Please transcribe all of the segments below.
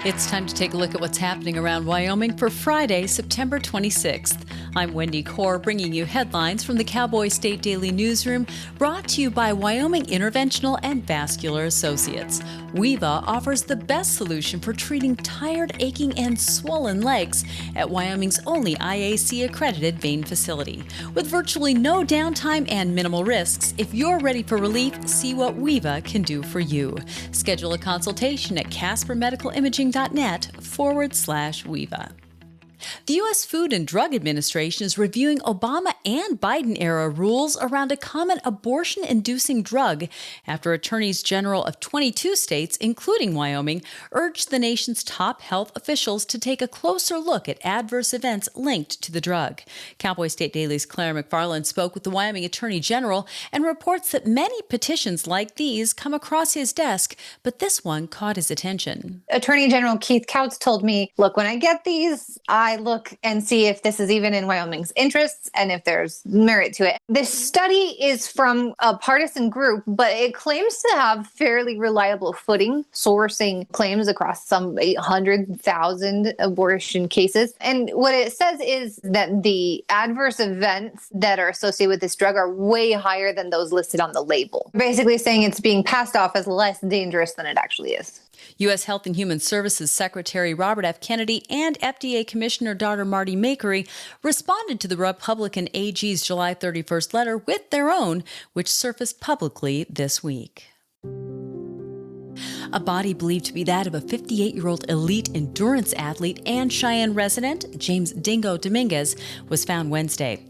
It's time to take a look at what's happening around Wyoming for Friday, September 26th. I'm Wendy Kaur, bringing you headlines from the Cowboy State Daily Newsroom, brought to you by Wyoming Interventional and Vascular Associates. WEVA offers the best solution for treating tired, aching, and swollen legs at Wyoming's only IAC-accredited vein facility. With virtually no downtime and minimal risks, if you're ready for relief, see what WEVA can do for you. Schedule a consultation at caspermedicalimaging.net/WEVA. The U.S. Food and Drug Administration is reviewing Obama and Biden-era rules around a common abortion-inducing drug after attorneys general of 22 states, including Wyoming, urged the nation's top health officials to take a closer look at adverse events linked to the drug. Cowboy State Daily's Claire McFarland spoke with the Wyoming Attorney General and reports that many petitions like these come across his desk, but this one caught his attention. Attorney General Keith Couts told me, look, when I get these, I look and see if this is even in Wyoming's interests and if there's merit to it. This study is from a partisan group, but it claims to have fairly reliable footing, sourcing claims across some 800,000 abortion cases. And what it says is that the adverse events that are associated with this drug are way higher than those listed on the label. Basically saying it's being passed off as less dangerous than it actually is. U.S. Health and Human Services Secretary Robert F. Kennedy and FDA Commissioner Dr. Marty Makery responded to the Republican AG's July 31st letter with their own, which surfaced publicly this week. A body believed to be that of a 58-year-old elite endurance athlete and Cheyenne resident, James Dingo Dominguez, was found Wednesday.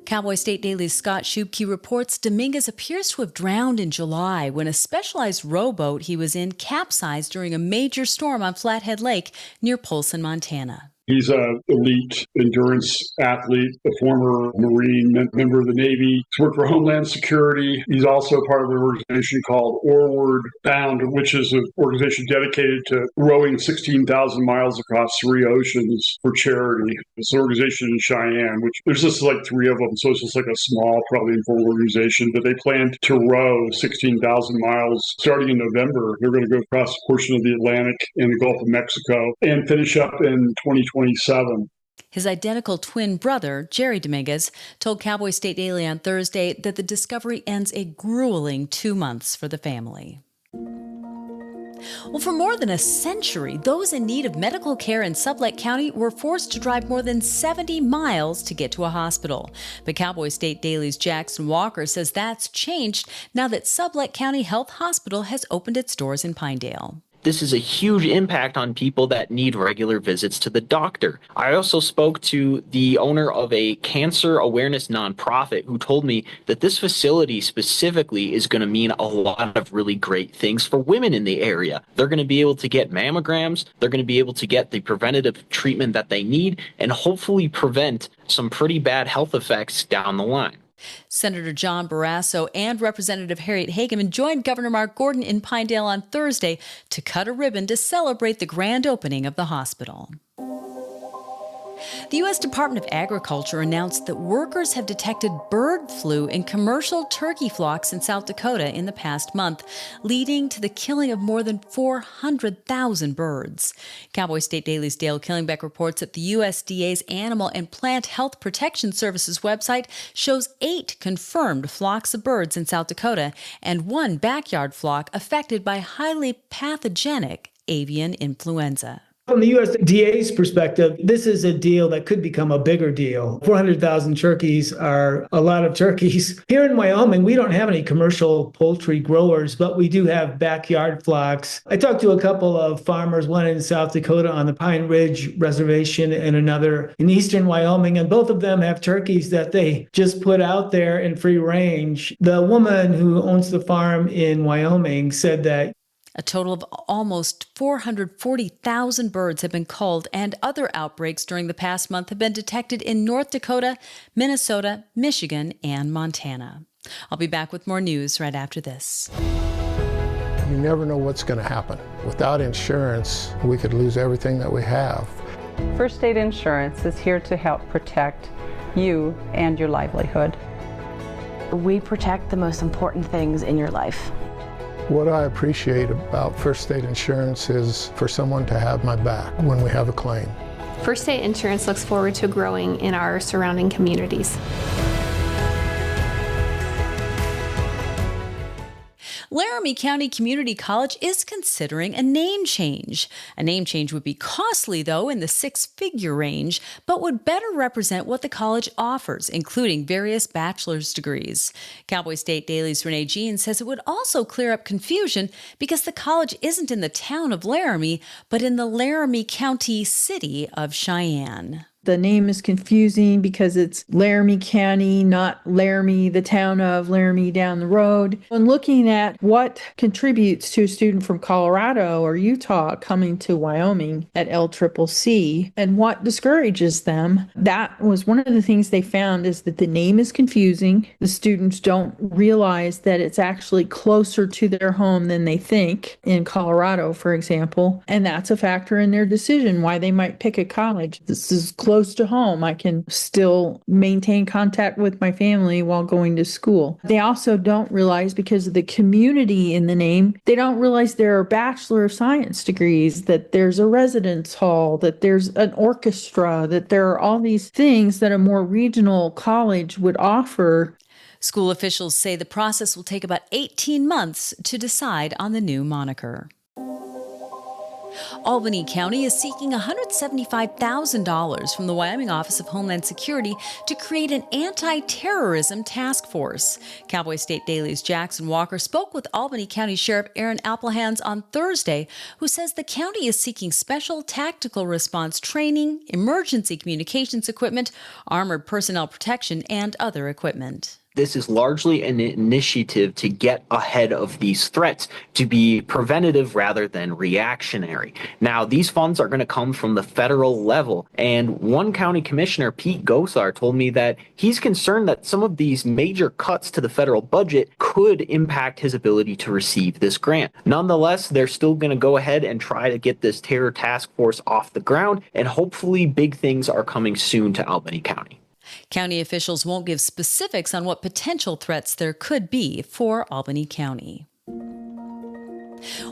Cowboy State Daily's Scott Schubke reports Dominguez appears to have drowned in July when a specialized rowboat he was in capsized during a major storm on Flathead Lake near Polson, Montana. He's an elite endurance athlete, a former Marine, member of the Navy. He's worked for Homeland Security. He's also part of an organization called Orward Bound, which is an organization dedicated to rowing 16,000 miles across 3 oceans for charity. It's an organization in Cheyenne, which there's just like 3 of them. So it's just like a small, probably informal organization. But they plan to row 16,000 miles starting in November. They're going to go across a portion of the Atlantic and the Gulf of Mexico and finish up in 2027. His identical twin brother, Jerry Dominguez, told Cowboy State Daily on Thursday that the discovery ends a grueling 2 months for the family. Well, for more than a century, those in need of medical care in Sublette County were forced to drive more than 70 miles to get to a hospital. But Cowboy State Daily's Jackson Walker says that's changed now that Sublette County Health Hospital has opened its doors in Pinedale. This is a huge impact on people that need regular visits to the doctor. I also spoke to the owner of a cancer awareness nonprofit who told me that this facility specifically is going to mean a lot of really great things for women in the area. They're going to be able to get mammograms, they're going to be able to get the preventative treatment that they need, and hopefully prevent some pretty bad health effects down the line. Senator John Barrasso and Representative Harriet Hageman joined Governor Mark Gordon in Pinedale on Thursday to cut a ribbon to celebrate the grand opening of the hospital. The U.S. Department of Agriculture announced that workers have detected bird flu in commercial turkey flocks in South Dakota in the past month, leading to the killing of more than 400,000 birds. Cowboy State Daily's Dale Killingbeck reports that the USDA's Animal and Plant Health Protection Services website shows 8 confirmed flocks of birds in South Dakota and 1 backyard flock affected by highly pathogenic avian influenza. From the USDA's perspective, this is a deal that could become a bigger deal. 400,000 turkeys are a lot of turkeys. Here in Wyoming, we don't have any commercial poultry growers, but we do have backyard flocks. I talked to a couple of farmers, one in South Dakota on the Pine Ridge Reservation and another in eastern Wyoming, and both of them have turkeys that they just put out there in free range. The woman who owns the farm in Wyoming said that a total of almost 440,000 birds have been culled, and other outbreaks during the past month have been detected in North Dakota, Minnesota, Michigan, and Montana. I'll be back with more news right after this. You never know what's going to happen. Without insurance, we could lose everything that we have. First State Insurance is here to help protect you and your livelihood. We protect the most important things in your life. What I appreciate about First State Insurance is for someone to have my back when we have a claim. First State Insurance looks forward to growing in our surrounding communities. Laramie County Community College is considering a name change. A name change would be costly, though, in the six-figure range, but would better represent what the college offers, including various bachelor's degrees. Cowboy State Daily's Renee Jean says it would also clear up confusion because the college isn't in the town of Laramie, but in the Laramie County city of Cheyenne. The name is confusing because it's Laramie County, not Laramie, the town of Laramie down the road. When looking at what contributes to a student from Colorado or Utah coming to Wyoming at LCCC and what discourages them, that was one of the things they found is that the name is confusing. The students don't realize that it's actually closer to their home than they think in Colorado, for example. And that's a factor in their decision why they might pick a college. This is close to home. I can still maintain contact with my family while going to school. They also don't realize, because of the community in the name, they don't realize there are Bachelor of Science degrees, that there's a residence hall, that there's an orchestra, that there are all these things that a more regional college would offer. School officials say the process will take about 18 months to decide on the new moniker. Albany County is seeking $175,000 from the Wyoming Office of Homeland Security to create an anti-terrorism task force. Cowboy State Daily's Jackson Walker spoke with Albany County Sheriff Aaron Applehands on Thursday, who says the county is seeking special tactical response training, emergency communications equipment, armored personnel protection, and other equipment. This is largely an initiative to get ahead of these threats, to be preventative rather than reactionary. Now, these funds are going to come from the federal level, and one county commissioner, Pete Gosar, told me that he's concerned that some of these major cuts to the federal budget could impact his ability to receive this grant. Nonetheless, they're still going to go ahead and try to get this terror task force off the ground, and hopefully big things are coming soon to Albany County. County officials won't give specifics on what potential threats there could be for Albany County.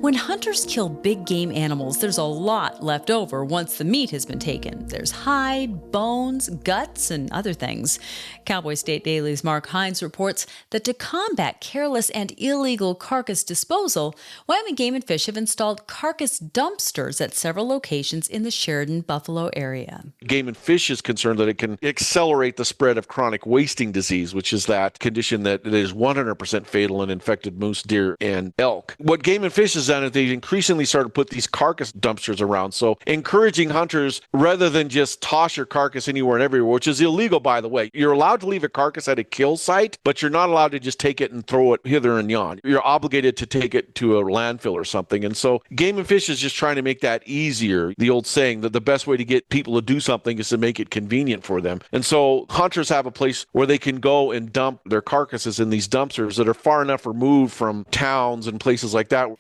When hunters kill big game animals, there's a lot left over once the meat has been taken. There's hide, bones, guts, and other things. Cowboy State Daily's Mark Hines reports that to combat careless and illegal carcass disposal, Wyoming Game and Fish have installed carcass dumpsters at several locations in the Sheridan-Buffalo area. Game and Fish is concerned that it can accelerate the spread of chronic wasting disease, which is that condition that is 100% fatal in infected moose, deer, and elk. What Game and Fish has done is they increasingly started to put these carcass dumpsters around. So encouraging hunters, rather than just toss your carcass anywhere and everywhere, which is illegal, by the way. You're allowed to leave a carcass at a kill site, but you're not allowed to just take it and throw it hither and yon. You're obligated to take it to a landfill or something. And so Game and Fish is just trying to make that easier. The old saying that the best way to get people to do something is to make it convenient for them. And so hunters have a place where they can go and dump their carcasses in these dumpsters that are far enough removed from towns and places like that.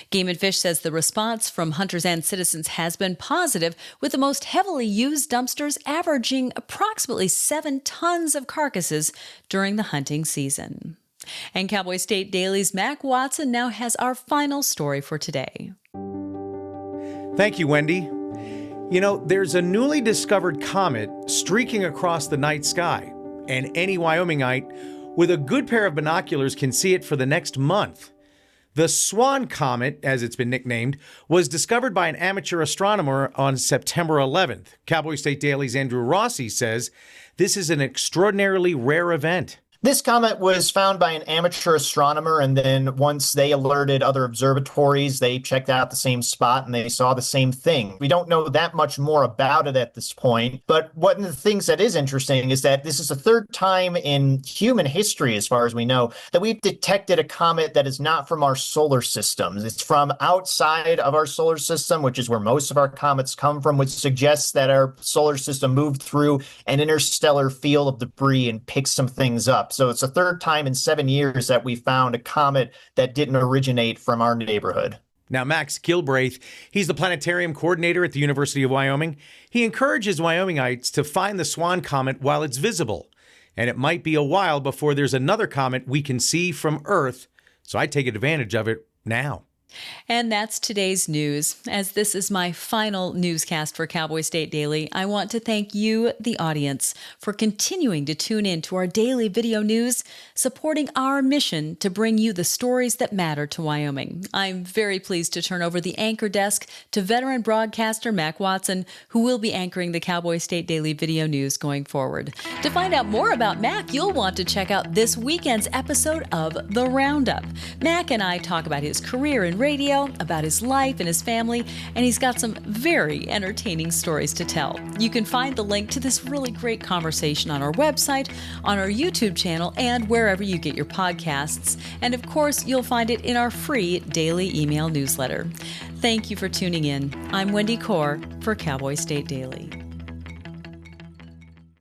Game and Fish says the response from hunters and citizens has been positive, with the most heavily used dumpsters averaging approximately 7 tons of carcasses during the hunting season. And Cowboy State Daily's Mac Watson now has our final story for today. Thank you, Wendy. You know, there's a newly discovered comet streaking across the night sky, and any Wyomingite with a good pair of binoculars can see it for the next month. The Swan comet, as it's been nicknamed, was discovered by an amateur astronomer on September 11th. Cowboy State Daily's Andrew Rossi says this is an extraordinarily rare event. This comet was found by an amateur astronomer, and then once they alerted other observatories, they checked out the same spot and they saw the same thing. We don't know that much more about it at this point, but one of the things that is interesting is that this is the third time in human history, as far as we know, that we've detected a comet that is not from our solar system. It's from outside of our solar system, which is where most of our comets come from, which suggests that our solar system moved through an interstellar field of debris and picked some things up. So it's the third time in 7 years that we found a comet that didn't originate from our neighborhood. Now, Max Gilbraith, he's the planetarium coordinator at the University of Wyoming. He encourages Wyomingites to find the Swan comet while it's visible. And it might be a while before there's another comet we can see from Earth, so I take advantage of it now. And that's today's news. As this is my final newscast for Cowboy State Daily, I want to thank you, the audience, for continuing to tune in to our daily video news, supporting our mission to bring you the stories that matter to Wyoming. I'm very pleased to turn over the anchor desk to veteran broadcaster Mac Watson, who will be anchoring the Cowboy State Daily video news going forward. To find out more about Mac, you'll want to check out this weekend's episode of The Roundup. Mac and I talk about his career in radio, about his life and his family, and he's got some very entertaining stories to tell. You can find the link to this really great conversation on our website, on our YouTube channel, and wherever you get your podcasts. And of course, you'll find it in our free daily email newsletter. Thank you for tuning in. I'm Wendy Corr for Cowboy State Daily.